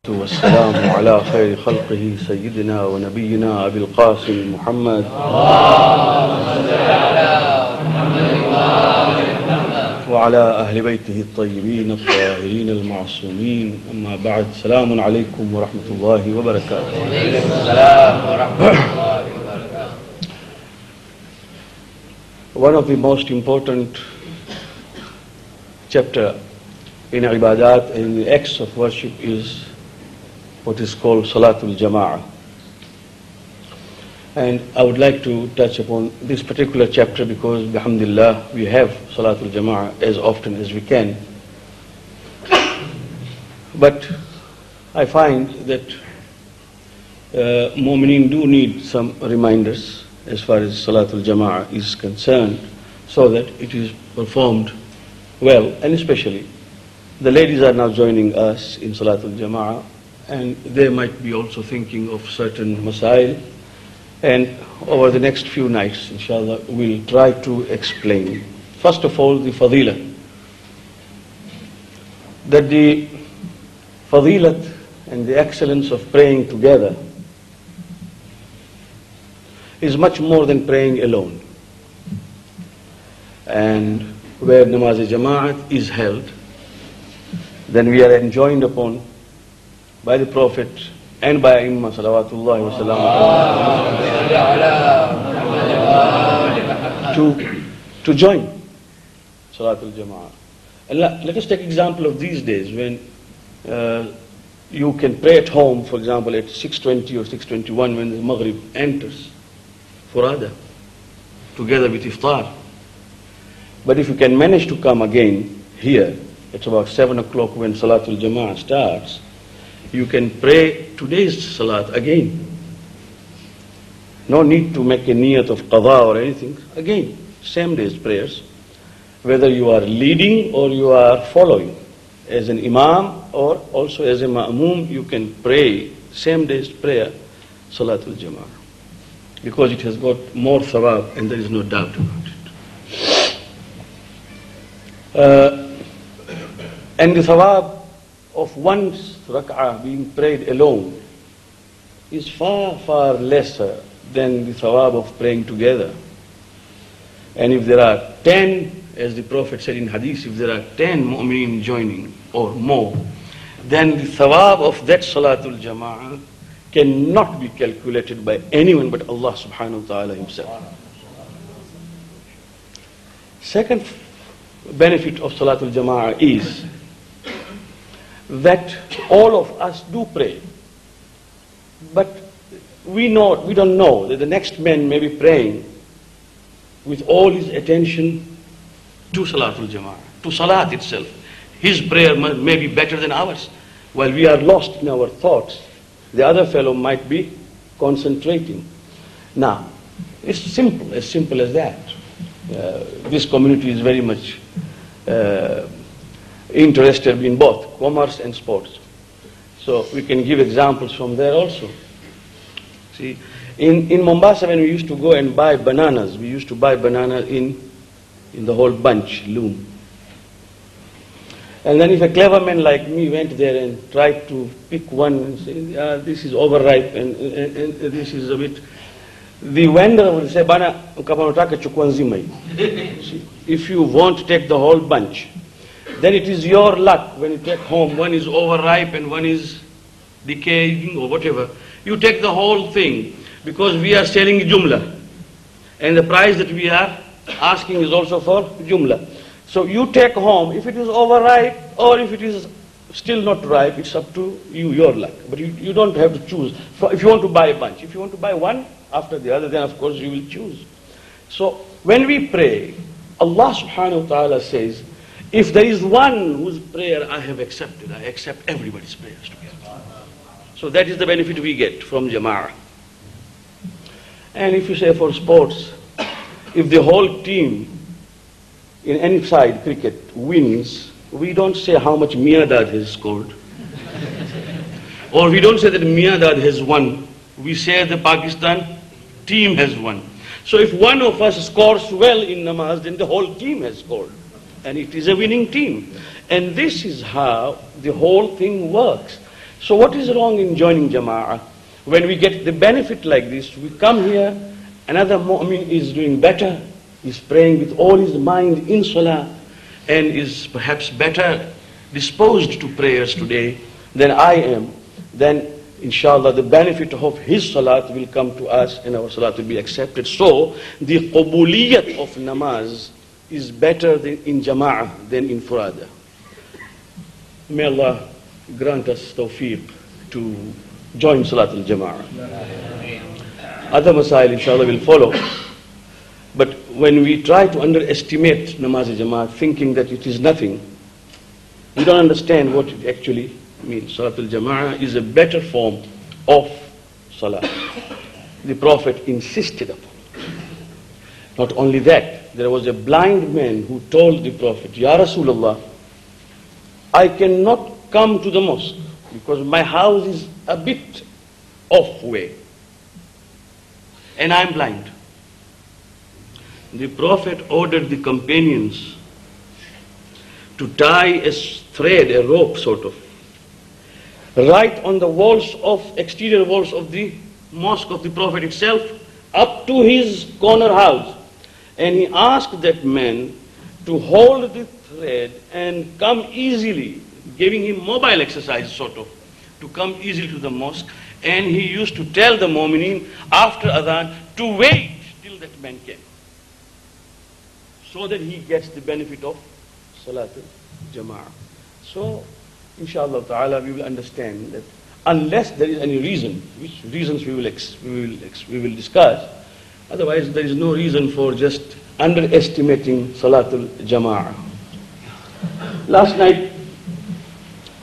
والسلام على خير خلقه سيدنا ونبينا أبي القاسم محمد وعلى أهل بيته الطيبين الطاهرين المعصومين. أما بعد، السلام عليكم ورحمة الله وبركاته. One of the most important chapter in ibadat and the acts of worship is what is called Salatul Jama'ah. And I would like to touch upon this particular chapter because, bihamdillah, we have Salatul Jama'ah as often as we can. But I find that mu'mineen do need some reminders as far as Salatul Jama'ah is concerned, so that it is performed well. And especially, the ladies are now joining us in Salatul Jama'ah, and they might be also thinking of certain Masa'il. And over the next few nights, inshallah, we'll try to explain. First of all, the fadilah. That the fadilat and the excellence of praying together is much more than praying alone. And where namaz-e-jama'at is held, then we are enjoined upon by the Prophet and by Imam salawatullahi wa salam to join Salatul Jama'ah. And let us take example of these days when you can pray at home, for example, at 6:20 or 6:21 when the Maghrib enters for Adha, together with Iftar. But if you can manage to come again here, it's about 7 o'clock when Salatul Jama'ah starts, you can pray today's Salat again. No need to make a niyat of qadha or anything. Again, same day's prayers. Whether you are leading or you are following, as an imam or also as a ma'mum, you can pray same day's prayer, Salatul Jama'ah. Because it has got more thawab, and there is no doubt about it. And the thawab of one's rak'ah being prayed alone is far, far lesser than the thawab of praying together. And if there are 10, as the Prophet said in hadith, if there are 10 mu'mineen joining or more, then the thawab of that Salatul Jama'ah cannot be calculated by anyone but Allah subhanahu wa ta'ala himself. Second benefit of Salatul Jama'ah is that all of us do pray, but we don't know that the next man may be praying with all his attention to Salatul Jama'ah, to Salat itself. His prayer may be better than ours. While we are lost in our thoughts, the other fellow might be concentrating. Now, it's simple as that. This community is very much interested in both commerce and sports. So we can give examples from there also. See, in Mombasa, when we used to go and buy bananas, we used to buy bananas in the whole bunch, loom. And then if a clever man like me went there and tried to pick one and say, this is overripe and this is a bit, the vendor will say, bana, ukapanotaka chukua nzima hii. If you won't take the whole bunch, then it is your luck when you take home, one is overripe and one is decaying or whatever. You take the whole thing because we are selling jumla. And the price that we are asking is also for jumla. So you take home, if it is overripe or if it is still not ripe, it's up to you, your luck. But you don't have to choose. If you want to buy a bunch, if you want to buy one after the other, then of course you will choose. So when we pray, Allah subhanahu wa ta'ala says, if there is one whose prayer I have accepted, I accept everybody's prayers together. So that is the benefit we get from Jama'ah. And if you say for sports, if the whole team in any side cricket wins, we don't say how much Miadad has scored. Or we don't say that Miadad has won. We say the Pakistan team has won. So if one of us scores well in namaz, then the whole team has scored. And it is a winning team. And this is how the whole thing works. So what is wrong in joining Jama'ah? When we get the benefit like this, we come here, another mu'min is doing better, is praying with all his mind in salah, and is perhaps better disposed to prayers today than I am, then inshallah the benefit of his salat will come to us and our salat will be accepted. So the qubuliyat of namaz is better in Jama'ah than in Furada. May Allah grant us tawfiq to join Salatul Jama'ah. Other Masa'il inshallah will follow. But when we try to underestimate Namaz-e-Jama'ah, thinking that it is nothing, we don't understand what it actually means. Salatul Jama'ah is a better form of Salah. The Prophet insisted upon it. Not only that, there was a blind man who told the Prophet, Ya Rasulullah, I cannot come to the mosque because my house is a bit off way and I'm blind. The Prophet ordered the companions to tie a thread, a rope sort of, right on the walls of, exterior walls of the mosque of the Prophet itself, up to his corner house. And he asked that man to hold the thread and come easily, giving him mobile exercise sort of, to come easily to the mosque. And he used to tell the mu'mineen after adhan to wait till that man came, so that he gets the benefit of Salatul Jama'ah. So, inshallah ta'ala, we will understand that unless there is any reason, which reasons we will discuss, otherwise there is no reason for just underestimating Salatul Jama'ah. Last night,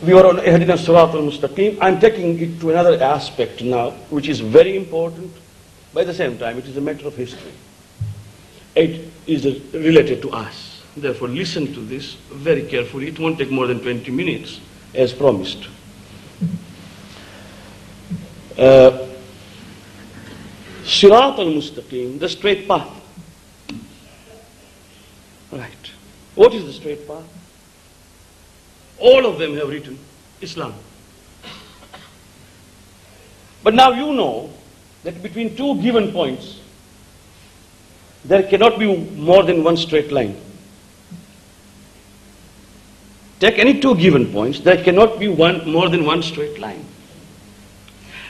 we were on Ihdinas Siraatal Mustaqim. I'm taking it to another aspect now, which is very important. By the same time, it is a matter of history. It is related to us. Therefore, listen to this very carefully. It won't take more than 20 minutes, as promised. Siraatal Mustaqim, the straight path. Right. What is the straight path? All of them have written Islam. But now you know that between two given points, there cannot be more than one straight line. Take any two given points, there cannot be more than one straight line.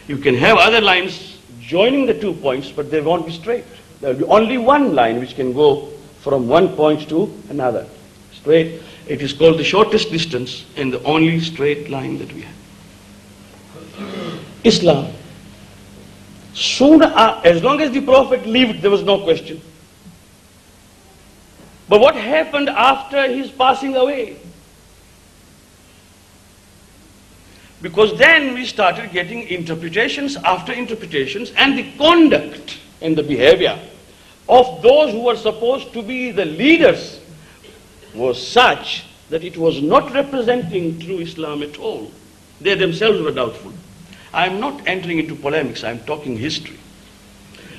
You can have other lines joining the 2 points, but they won't be straight. There will be only one line which can go from one point to another. Straight. It is called the shortest distance and the only straight line that we have. Islam. Soon, as long as the Prophet lived, there was no question. But what happened after his passing away? Because then we started getting interpretations after interpretations, and the conduct and the behavior of those who were supposed to be the leaders was such that it was not representing true Islam at all. They themselves were doubtful. I am not entering into polemics, I am talking history.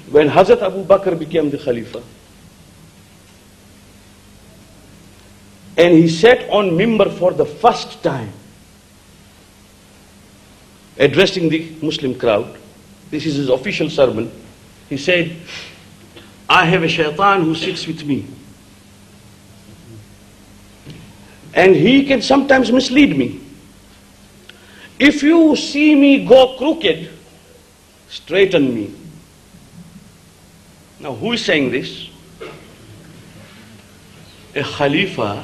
When Hazrat Abu Bakr became the Khalifa, and he sat on Mimbar for the first time, addressing the Muslim crowd, this is his official sermon, he said, I have a shaitan who sits with me. And he can sometimes mislead me. If you see me go crooked, straighten me. Now who is saying this? A Khalifa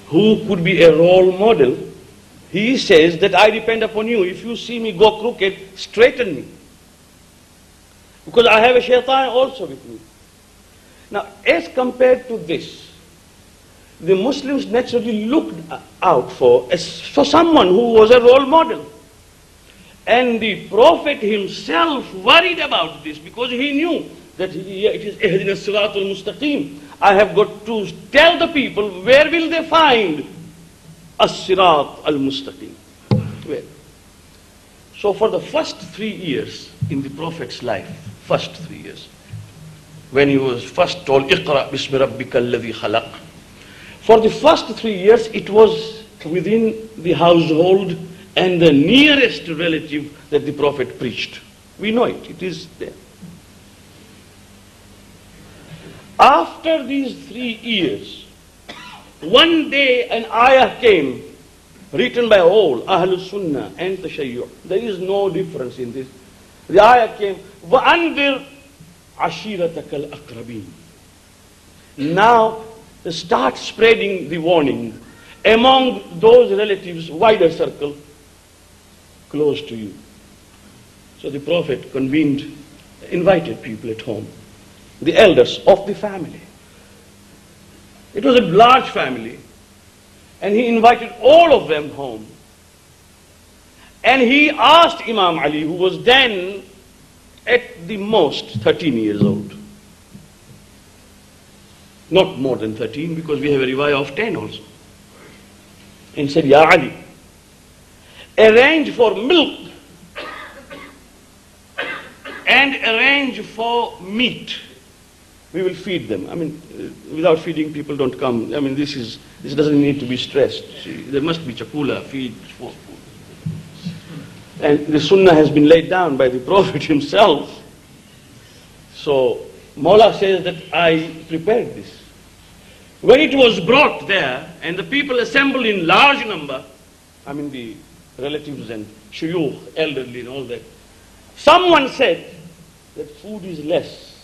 who could be a role model. He says that I depend upon you. If you see me go crooked, straighten me. Because I have a shaitan also with me. Now, as compared to this, the Muslims naturally looked out for someone who was a role model. And the Prophet himself worried about this because he knew that it is Ihdinas Siraatal Mustaqim. I have got to tell the people where will they find As-Siraat al-Mustaqim. Where? So for the first 3 years in the Prophet's life, first 3 years, when he was first told, Iqra bismi rabbika alladhi khalaq, for the first 3 years, it was within the household and the nearest relative that the Prophet preached. We know it, it is there. After these 3 years, one day an ayah came, written by all, Ahlul Sunnah and Tashayyu'. There is no difference in this. The ayah came, وَأَنذِرْ عَشِيرَتَكَ الْأَقْرَبِينَ. Now, start spreading the warning among those relatives, wider circle, close to you. So the Prophet convened, invited people at home, the elders of the family. It was a large family, and he invited all of them home. And he asked Imam Ali, who was then at the most 13 years old. Not more than 13, because we have a riwayah of 10 also. And said, Ya Ali, arrange for milk and arrange for meat. We will feed them. I mean, without feeding, people don't come. I mean, this doesn't need to be stressed. See, there must be chakula, feed for food. And the sunnah has been laid down by the Prophet himself. So, Mawla says that I prepared this. When it was brought there, and the people assembled in large number, I mean the relatives and shuyukh, elderly and all that, someone said that food is less.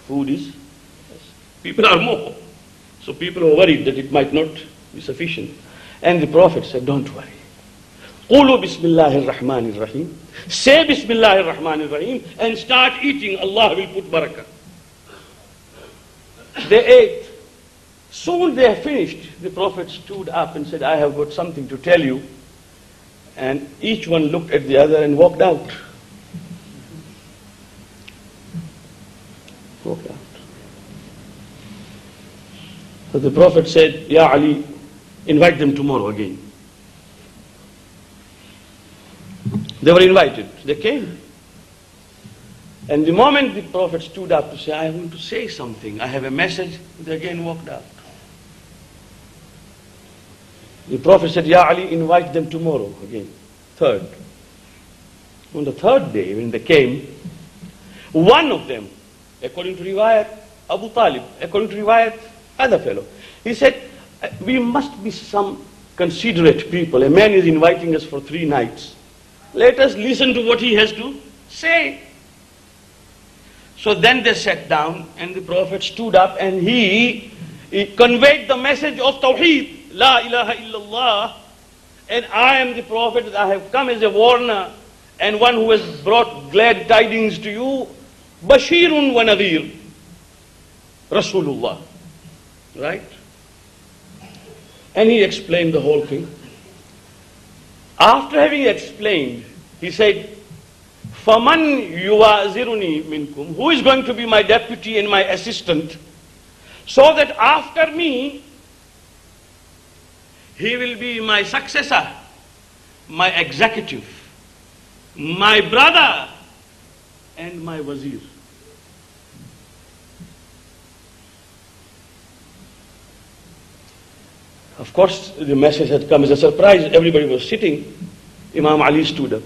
Food is less. People are more. So people were worried that it might not be sufficient. And the Prophet said, don't worry. Qulu bismillahir rahmanir rahim. Say bismillahir rahmanir rahim and start eating. Allah will put barakah. They ate. Soon they finished. The Prophet stood up and said, I have got something to tell you. And each one looked at the other and walked out. Walked out. So the Prophet said, Ya Ali, invite them tomorrow again. They were invited. They came. And the moment the Prophet stood up to say, I want to say something, I have a message, they again walked out. The Prophet said, Ya Ali, invite them tomorrow again. Third. On the third day, when they came, one of them, according to riwayat Abu Talib, according to riwayat other fellow, he said, we must be some considerate people. A man is inviting us for 3 nights. Let us listen to what he has to say. So then they sat down, and the Prophet stood up and he conveyed the message of Tawheed, La ilaha illallah, and I am the Prophet, I have come as a warner and one who has brought glad tidings to you, Bashirun wa Nadhir, Rasulullah. Right? And he explained the whole thing. After having explained, he said, Faman yuwaziruni minkum, who is going to be my deputy and my assistant, so that after me, he will be my successor, my executive, my brother, and my wazir. Of course, the message had come as a surprise. Everybody was sitting. Imam Ali stood up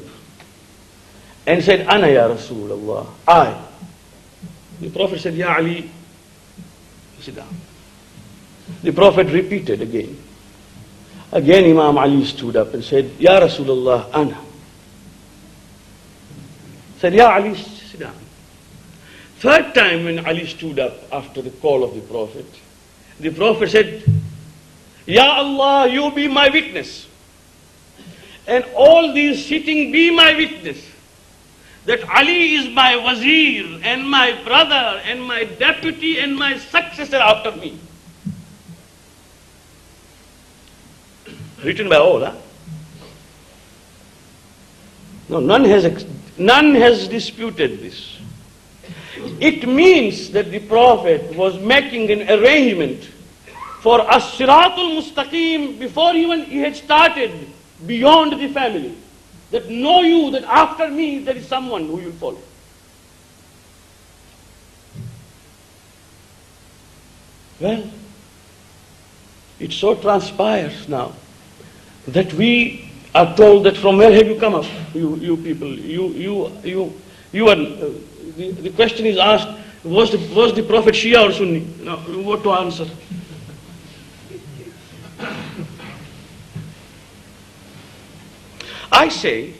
and said, Ana ya Rasulullah, I. The Prophet said, Ya Ali, sit down. The Prophet repeated again. Again Imam Ali stood up and said, Ya Rasulullah, Ana. Said, Ya Ali, sit down. Third time when Ali stood up after the call of the Prophet said, Ya Allah, you be my witness. And all these sitting be my witness. That Ali is my wazir and my brother and my deputy and my successor after me. Written by all, huh? No, none has disputed this. It means that the Prophet was making an arrangement for Siraatal Mustaqim before even he had started beyond the family. That know you that after me there is someone who you follow. Well, it so transpires now that we are told that from where have you come up, you people? You are. The question is asked: was the Prophet Shia or Sunni? Now, what to answer? I say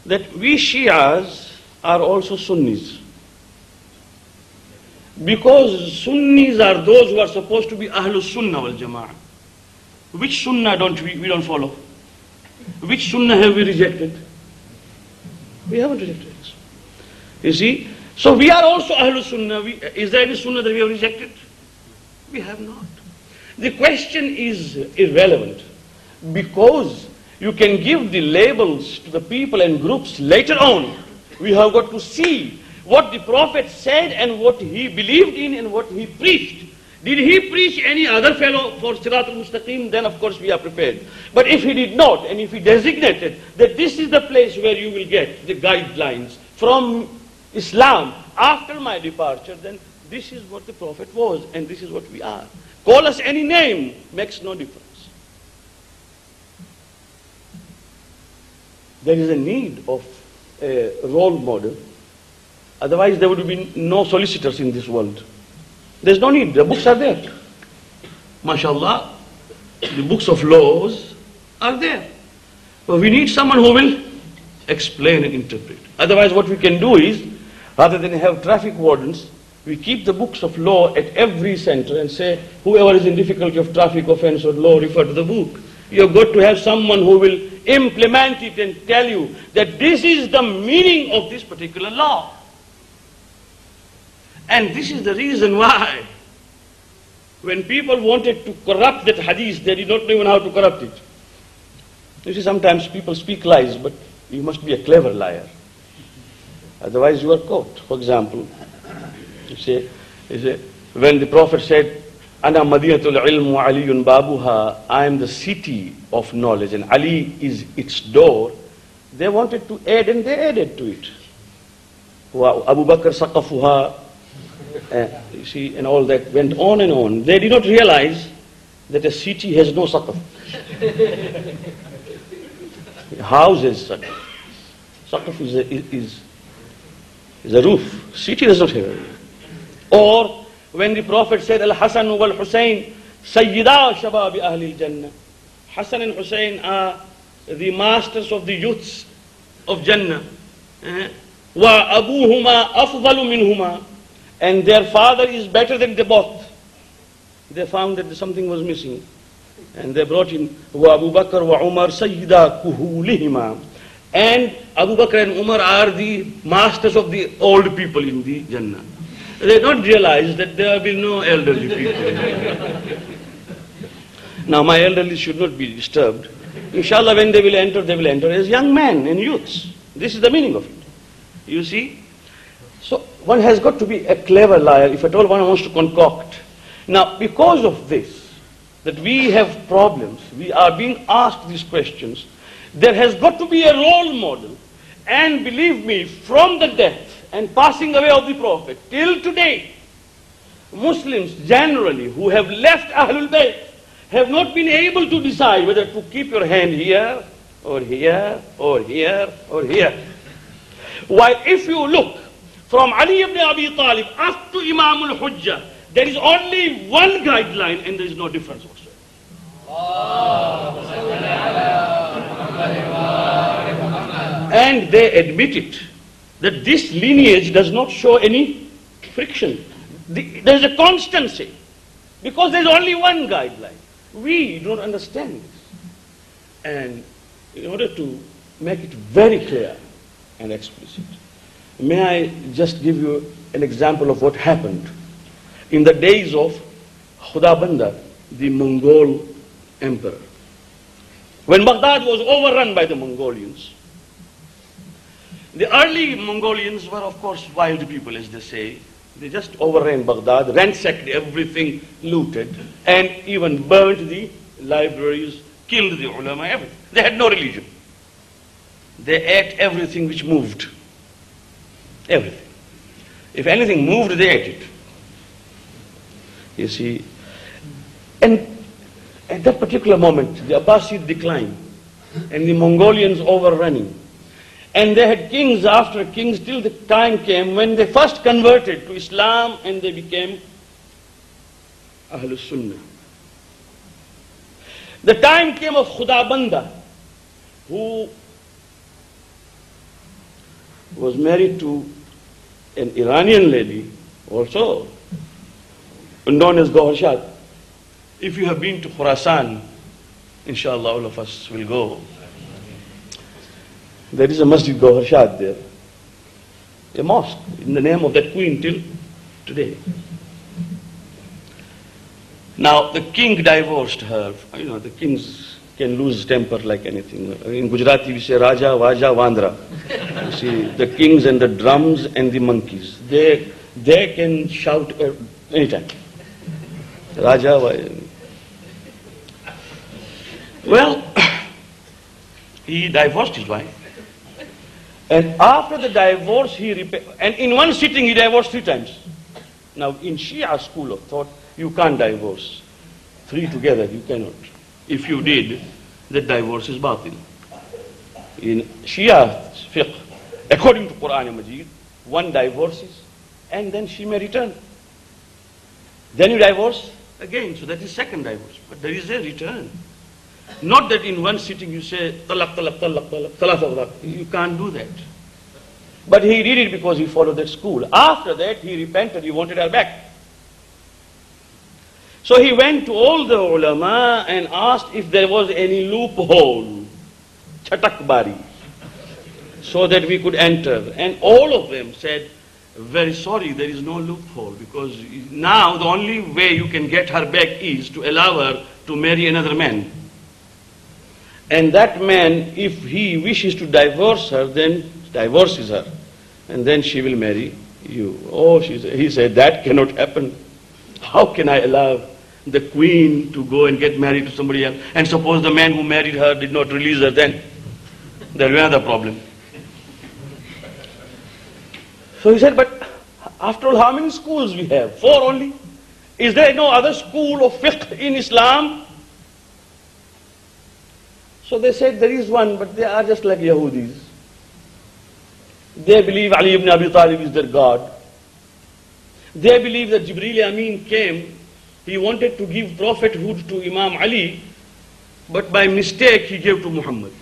that we Shias are also Sunnis, because Sunnis are those who are supposed to be Ahlus Sunnah wal Jama'ah. Which Sunnah we don't follow? Which Sunnah have we rejected? We haven't rejected it. You see? So we are also Ahlus Sunnah. Is there any Sunnah that we have rejected? We have not. The question is irrelevant, because you can give the labels to the people and groups later on. We have got to see what the Prophet said and what he believed in and what he preached. Did he preach any other fellow for Siraatal Mustaqim? Then of course we are prepared. But if he did not, and if he designated that this is the place where you will get the guidelines from Islam after my departure, then this is what the Prophet was and this is what we are. Call us any name, makes no difference. There is a need of a role model. Otherwise there would be no solicitors in this world. There's no need. The books are there. MashaAllah, the books of laws are there. But we need someone who will explain and interpret. Otherwise what we can do is, rather than have traffic wardens, we keep the books of law at every center and say, whoever is in difficulty of traffic offense or law, refer to the book. You've got to have someone who will implement it and tell you that this is the meaning of this particular law. And this is the reason why, when people wanted to corrupt that hadith, they did not know even how to corrupt it. You see, sometimes people speak lies, but you must be a clever liar. Otherwise you are caught. For example, you say, when the Prophet said, Ana Madinatul Ilm wa Aliyun Babuha, I am the city of knowledge and Ali is its door, they wanted to add and they added to it. Abu Bakr Saqafuha, you see, and all that went on and on. They did not realize that a city has no saqaf. House is saqaf. Saqaf is a roof. City does not have a roof. Or when the Prophet said, Al-Hasan wal-Husayn, Sayyida Shababi Ahli al-Jannah. Hassan and Hussein are the masters of the youths of Jannah. Wa abuhuma afdalu minhuma. And their father is better than they both. They found that something was missing. And they brought in Wa Abu Bakr wa Umar Sayyida Kuhulihima. And Abu Bakr and Umar are the masters of the old people in the Jannah. They don't realize that there will be no elderly people. Now my elderly should not be disturbed. Inshallah, when they will enter as young men and youths. This is the meaning of it. You see? So one has got to be a clever liar if at all one wants to concoct. Now because of this, that we have problems, we are being asked these questions, there has got to be a role model. And believe me, from the death and passing away of the Prophet till today, Muslims generally who have left Ahlul Bayt have not been able to decide whether to keep your hand here or here or here or here. While if you look from Ali ibn Abi Talib up to Imam al-Hujjah, there is only one guideline and there is no difference whatsoever. And they admit it, that this lineage does not show any friction. There is a constancy, because there is only one guideline. We don't understand this. And in order to make it very clear and explicit, may I just give you an example of what happened in the days of Khudabanda, the Mongol emperor. When Baghdad was overrun by the Mongolians, the early Mongolians were of course wild people, as they say. They just overran Baghdad, ransacked everything, looted, and even burned the libraries, killed the ulama, everything. They had no religion. They ate everything which moved. Everything. If anything moved, they ate it. You see. And At that particular moment, the Abbasid declined and the Mongolians overrunning. And they had kings after kings till the time came when they first converted to Islam and they became Ahlul Sunnah. The time came of Khudabanda, who was married to an Iranian lady, also known as Gohar Shah. If you have been to Khurasan, inshallah all of us will go. There is a Masjid Gohar Shah there, a mosque in the name of that queen till today. Now the king divorced her. You know, the kings can lose temper like anything. In Gujarati we say Raja, Vaja, Vandra. You see, the kings and the drums and the monkeys, they can shout anytime. Raja, Vaja. Well, he divorced his wife. And after the divorce, and in one sitting he divorced 3 times. Now in Shia school of thought, you can't divorce 3 together, you cannot. If you did, the divorce is batil. In Shia fiqh, according to Quran Majid, one divorces and then she may return. Then you divorce again, so that is second divorce. But there is a return. Not that in one sitting you say, talaq, talaq, talaq, talaq, talaq, talaq. You can't do that. But he did it because he followed that school. After that, he repented, he wanted her back. So he went to all the ulama and asked if there was any loophole, chatakbari, so that we could enter. And all of them said, very sorry, there is no loophole, because now the only way you can get her back is to allow her to marry another man. And that man, if he wishes to divorce her, then divorces her. And then she will marry you. Oh, he said, that cannot happen. How can I allow the queen to go and get married to somebody else? And suppose the man who married her did not release her, then there will be another problem. So he said, but after all, how many schools we have? 4 only. Is there no other school of fiqh in Islam? So they said there is one, but they are just like Yahudis. They believe Ali ibn Abi Talib is their God. They believe that Jibreel Amin came, he wanted to give prophethood to Imam Ali, but by mistake he gave to Muhammad.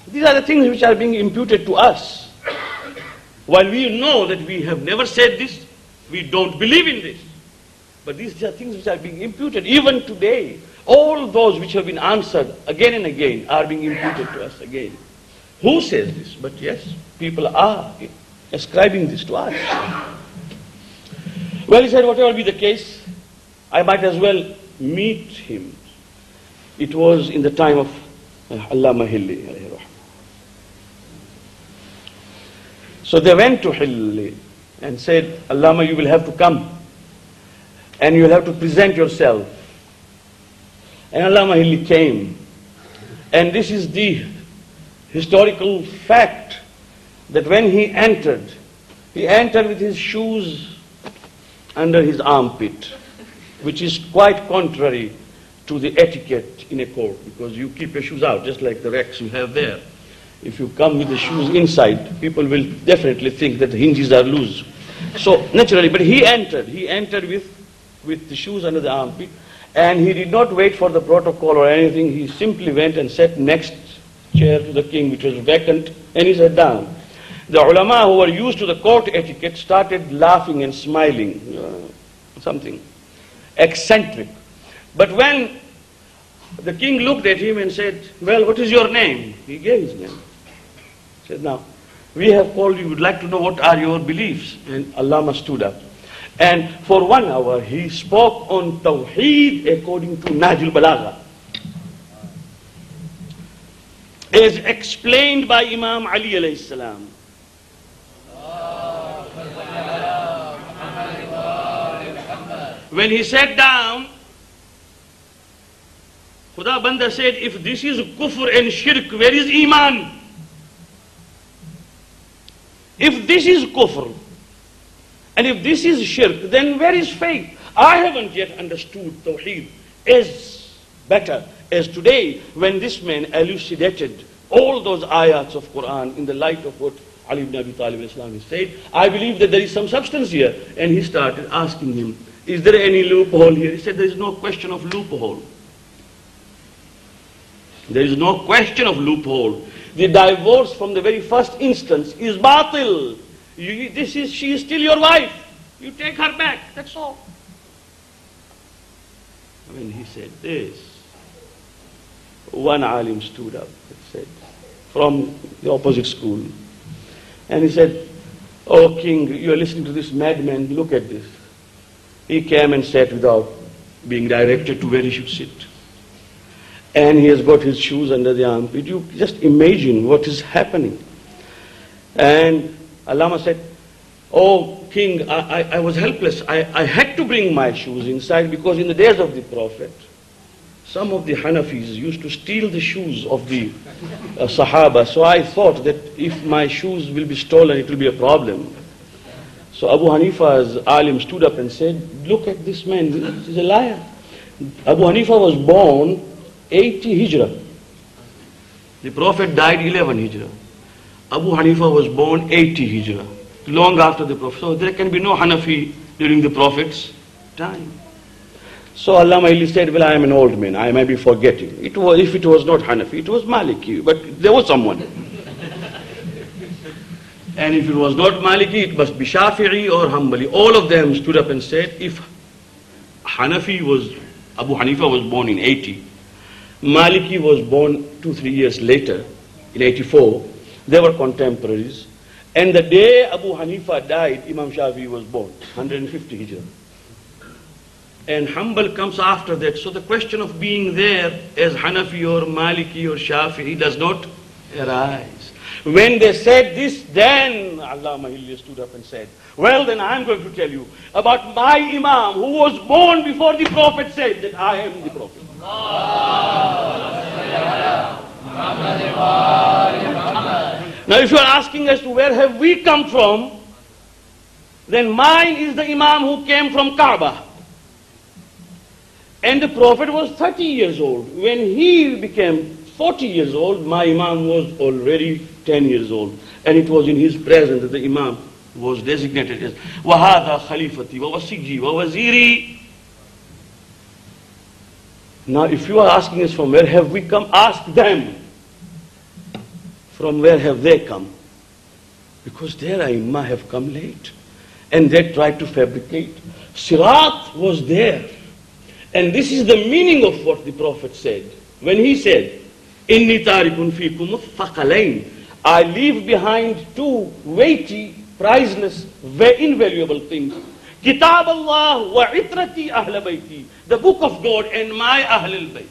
These are the things which are being imputed to us. While we know that we have never said this, we don't believe in this. But these are things which are being imputed even today. All those which have been answered again and again are being imputed to us again. Who says this? But yes, people are ascribing this to us. Well, he said, whatever be the case, I might as well meet him. It was in the time of Allama Hilli. So they went to Hilli and said, Allama, you will have to come and you will have to present yourself. And Allama Hilli came. And this is the historical fact that when he entered with his shoes under his armpit, which is quite contrary to the etiquette in a court, because you keep your shoes out, just like the racks you have there. If you come with the shoes inside, people will definitely think that the hinges are loose. So naturally, but he entered with the shoes under the armpit, and he did not wait for the protocol or anything. He simply went and sat next chair to the king, which was vacant, and he sat down. The ulama who were used to the court etiquette started laughing and smiling, something eccentric. But when the king looked at him and said, well, what is your name? He gave his name. He said, now, we have called you, we would like to know what are your beliefs. And Allama stood up. And for 1 hour, he spoke on Tawheed according to Nahjul Balagha, as explained by Imam Ali alayhi salam. When he sat down, Khuda Banda said, if this is kufr and shirk, where is iman? If this is kufr, and if this is shirk, then where is faith? I haven't yet understood Tawheed as better as today when this man elucidated all those ayats of Quran in the light of what Ali ibn Abi Talib al-Islam said. I believe that there is some substance here. And he started asking him, is there any loophole here? He said, there is no question of loophole. There is no question of loophole. The divorce from the very first instance is batil. She is still your wife. You take her back, that's all. When he said this, one alim stood up and said, from the opposite school, and he said, "Oh king, you are listening to this madman, look at this." He came and sat without being directed to where he should sit. And he has got his shoes under the armpit. You just imagine what is happening. And Allama said, "Oh king, I was helpless. I had to bring my shoes inside because in the days of the Prophet, some of the Hanafis used to steal the shoes of the Sahaba. So I thought that if my shoes will be stolen, it will be a problem." So Abu Hanifa's alim stood up and said, "Look at this man, he's a liar." Abu Hanifa was born 80 Hijrah. The Prophet died 11 Hijrah. Abu Hanifa was born 80 Hijrah, long after the Prophet. So there can be no Hanafi during the Prophet's time. So Allama Ili said, "Well, I am an old man, I may be forgetting. If it was not Hanafi, it was Maliki, but there was someone." And if it was not Maliki, it must be Shafi'i or Hanbali. All of them stood up and said, if Abu Hanifa was born in 80, Maliki was born 2-3 years later, in 84, they were contemporaries. And the day Abu Hanifa died, Imam Shafi'i was born, 150 Hijrah. And Hanbal comes after that. So the question of being there as Hanafi or Maliki or Shafi'i does not arise. When they said this, then Allama Hilli stood up and said, "Well, then I'm going to tell you about my Imam who was born before the Prophet said that I am the Prophet." Now if you are asking as to where have we come from, then mine is the Imam who came from Kaaba. And the Prophet was 30 years old. When he became 40 years old, my Imam was already 10 years old. And it was in his presence that the Imam was designated as وَهَذَا خَلِيفَتِي وَوَسِيِّي وَوَزِيرِي. Now if you are asking us from where have we come, ask them from where have they come. Because their Aimma have come late. And they tried to fabricate. Sirat was there. And this is the meaning of what the Prophet said. When he said, "Inni tarikun fikum thaqalain," I leave behind two weighty, priceless, very invaluable things. Kitab Allah wa itrati ahl bayti, the book of God and my ahl al-bayt.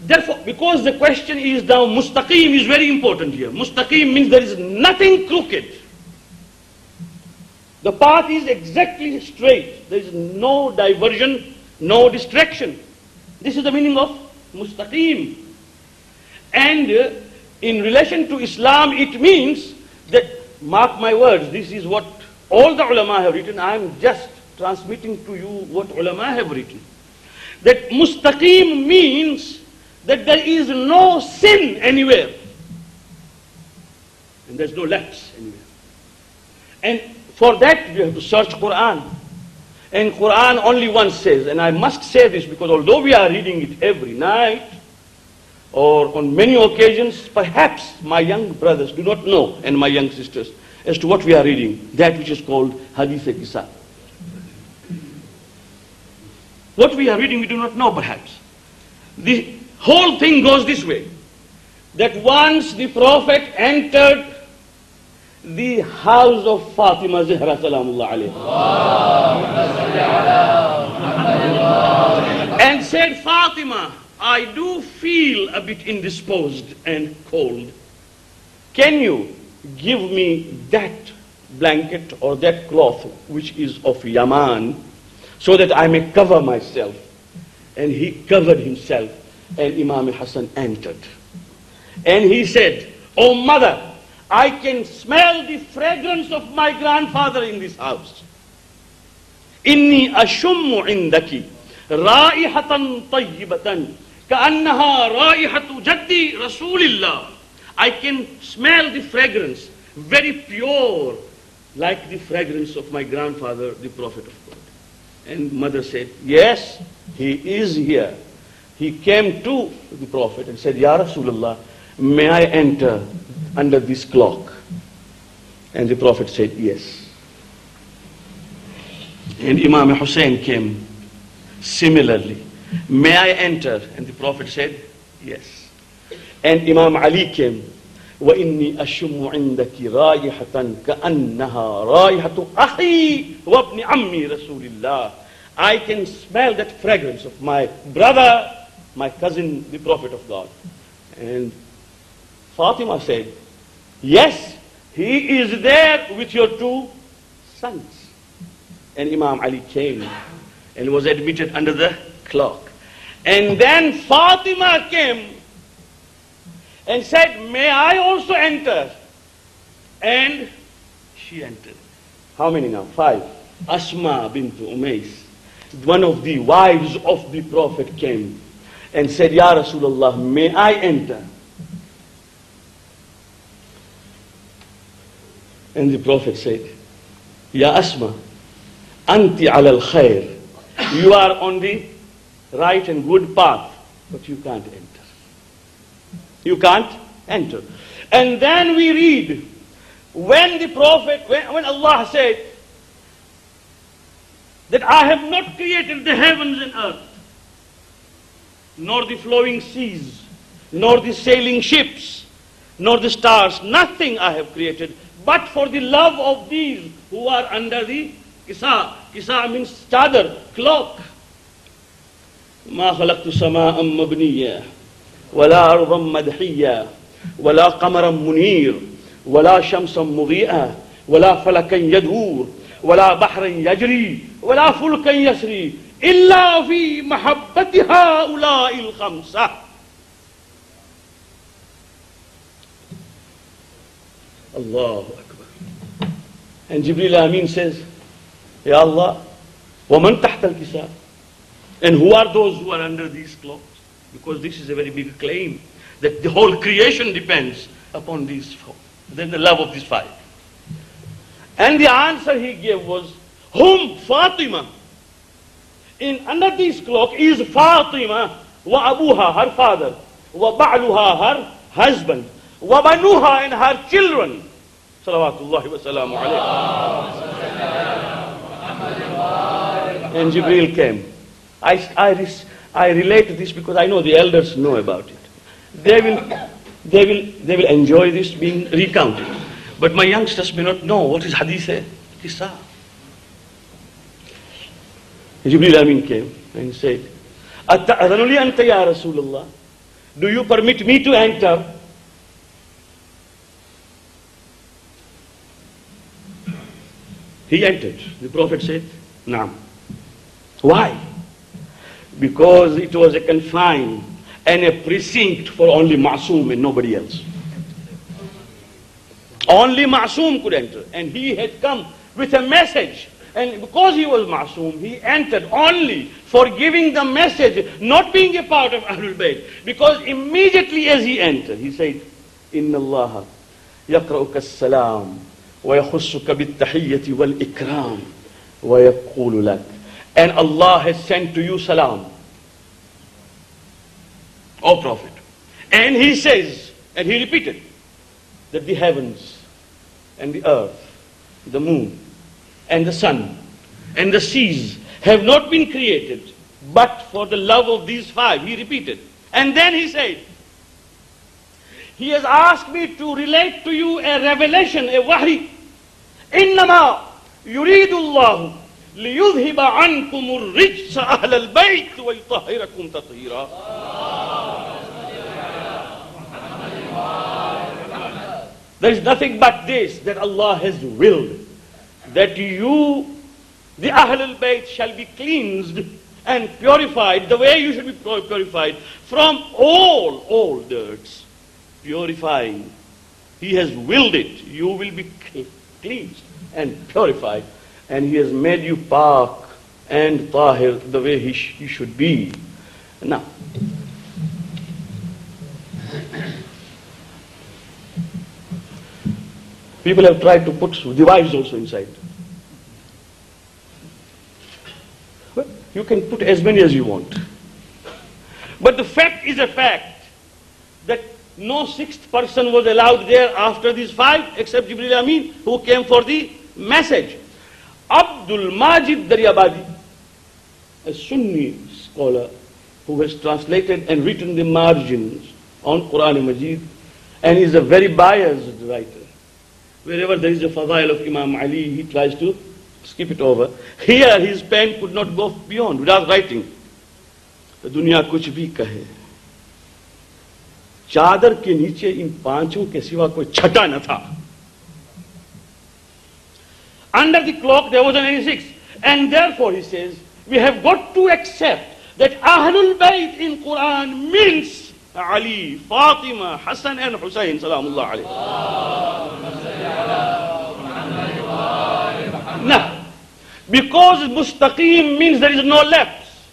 Therefore, because the question is now mustaqim is very important here. Mustaqim means there is nothing crooked. The path is exactly straight. There is no diversion, no distraction. This is the meaning of mustaqim. And in relation to Islam, it means that, mark my words, this is what all the ulama have written. I am just transmitting to you what ulama have written. That mustaqim means that there is no sin anywhere. And there is no lapse anywhere. And for that, you have to search Quran. And Quran only once says, and I must say this because although we are reading it every night, or on many occasions, perhaps my young brothers do not know, and my young sisters, as to what we are reading, that which is called Hadith-e-Qisa. What we are reading, we do not know perhaps. The whole thing goes this way, that once the Prophet entered the house of Fatima Zahra Salamullah alayha, and said, "Fatima, I do feel a bit indisposed and cold. Can you give me that blanket or that cloth which is of Yaman so that I may cover myself?" And he covered himself, and Imam Hassan entered. And he said, "Oh mother, I can smell the fragrance of my grandfather in this house." إني أشم عندك رائحة طيبة كأنها رائحة جدي رسول الله. I can smell the fragrance, very pure, like the fragrance of my grandfather, the Prophet of God. And mother said, yes, he is here. He came to the Prophet and said, Ya Rasulullah, may I enter under this cloak? And the Prophet said, yes. And Imam Hussein came similarly. May I enter? And the Prophet said, yes. And Imam Ali came. وَإِنِّي أَشُمُّ عِنْدَكِ رَائِحَةً كَأَنَّهَا رَائِحَةُ أَخِي وَابْنِ عَمِّي رَسُولِ اللَّهِ. I can smell that fragrance of my brother, my cousin, the Prophet of God. And Fatima said, yes, he is there with your two sons. And Imam Ali came and was admitted under the clock. And then Fatima came and said, may I also enter? And she entered. How many now? 5. Asma bint Umays, one of the wives of the Prophet, came and said, Ya Rasulullah, may I enter? And the Prophet said, Ya Asma, Anti ala al-khair. You are on the right and good path, but you can't enter. You can't enter. And then we read, when the Prophet, when Allah said that I have not created the heavens and earth, nor the flowing seas, nor the sailing ships, nor the stars, nothing I have created, but for the love of these who are under the kisa. Kisa means chadar, cloak. ما خلقت سماء مبنية ولا أرضا مدحية ولا قمرا منير ولا شمسا مضيئة ولا فلكا يدور ولا بحرا يجري ولا فلكا يسري إلا في محبة هؤلاء الخمسة. Allahu Akbar. And Jibreel Amin says, Ya Allah, وَمَنْ تَحْتَ الْكِسَاءِ. And who are those who are under these clothes? Because this is a very big claim, that the whole creation depends upon these four. Then the love of these 5. And the answer he gave was, whom? Fatima. In under this cloak is Fatima, wa abuha, her father, wa ba'luha, her husband, wa banuha, and her children. Salawatullahi wa salamu alayhi. And Jibreel came. I relate this because I know the elders know about it. They will enjoy this being recounted. But my youngsters may not know what is hadith Qissa. Jibreel Amin came and said, أَتَأْذَنُ لِي أَنْتَ يَا رَسُولَ اللَّهِ. Do you permit me to enter? He entered. The Prophet said, Naam. Why? Because it was a confine and a precinct for only Ma'soom and nobody else. Only Ma'soom could enter. And he had come with a message. And because he was Ma'soom, he entered only for giving the message, not being a part of Ahlul Bayt. Because immediately as he entered, he said, Inna Allah yaqra'uka as-salam wa yakhussuka bit-tahiyyati wal-ikram wa yaqulu lak. And Allah has sent to you salam, O Prophet. And he says, and he repeated, that the heavens and the earth, the moon and the sun and the seas have not been created but for the love of these 5. He repeated. And then he said, he has asked me to relate to you a revelation, a wahi. إِنَّمَا يُرِيدُ اللَّهُ لِيُذْهِبَ عَنْكُمُ الرِّجْسَ أَهْلَ الْبَيْتِ وَيُطَهِّرَكُمْ تَطْهِيرًا. There is nothing but this, that Allah has willed, that you, the Ahlul Bayt, shall be cleansed and purified the way you should be purified from all dirts. Purifying. He has willed it. You will be cleansed and purified. And He has made you pak and tahir, the way he should be. Now, people have tried to put the wives also inside. Well, you can put as many as you want. But the fact is a fact that no sixth person was allowed there after these 5 except Jibril Amin, who came for the message. Abdul Majid Daryabadi, a Sunni scholar who has translated and written the margins on Quran Majid and is a very biased writer. Wherever there is a fadail of Imam Ali, he tries to skip it over. Here his pen could not go beyond without writing. The dunya kuch bhi kahe. चादर के नीचे इन 5 के सिवा कोई छठा न था. Under the clock there was an 86, and therefore he says we have got to accept that Ahlul Bayt in Quran means Ali, Fatima, Hassan and Hussein salamullah alayhi. Now, because Mustaqim means there is no lapse,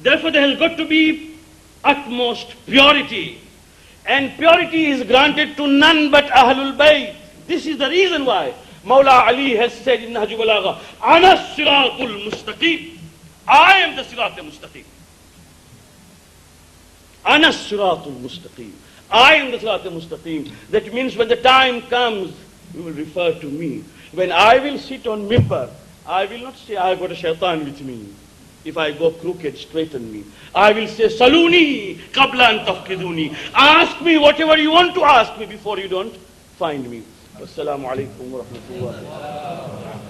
therefore there has got to be utmost purity, and purity is granted to none but Ahlul Bayt. This is the reason why Mawla Ali has said in Nahj Balagha, Ihdinas Siraatal Mustaqim, I am the Siraatal Mustaqim. Ihdinas Siraatal Mustaqim, I am the Siraatal Mustaqim. That means when the time comes, you will refer to me. When I will sit on mimbar, I will not say I have got a shaitan with me. If I go crooked, straighten me. I will say, Saluni qabla an tafkiduni. Ask me whatever you want to ask me before you don't find me. Wassalamu alaikum wa rahmatullah.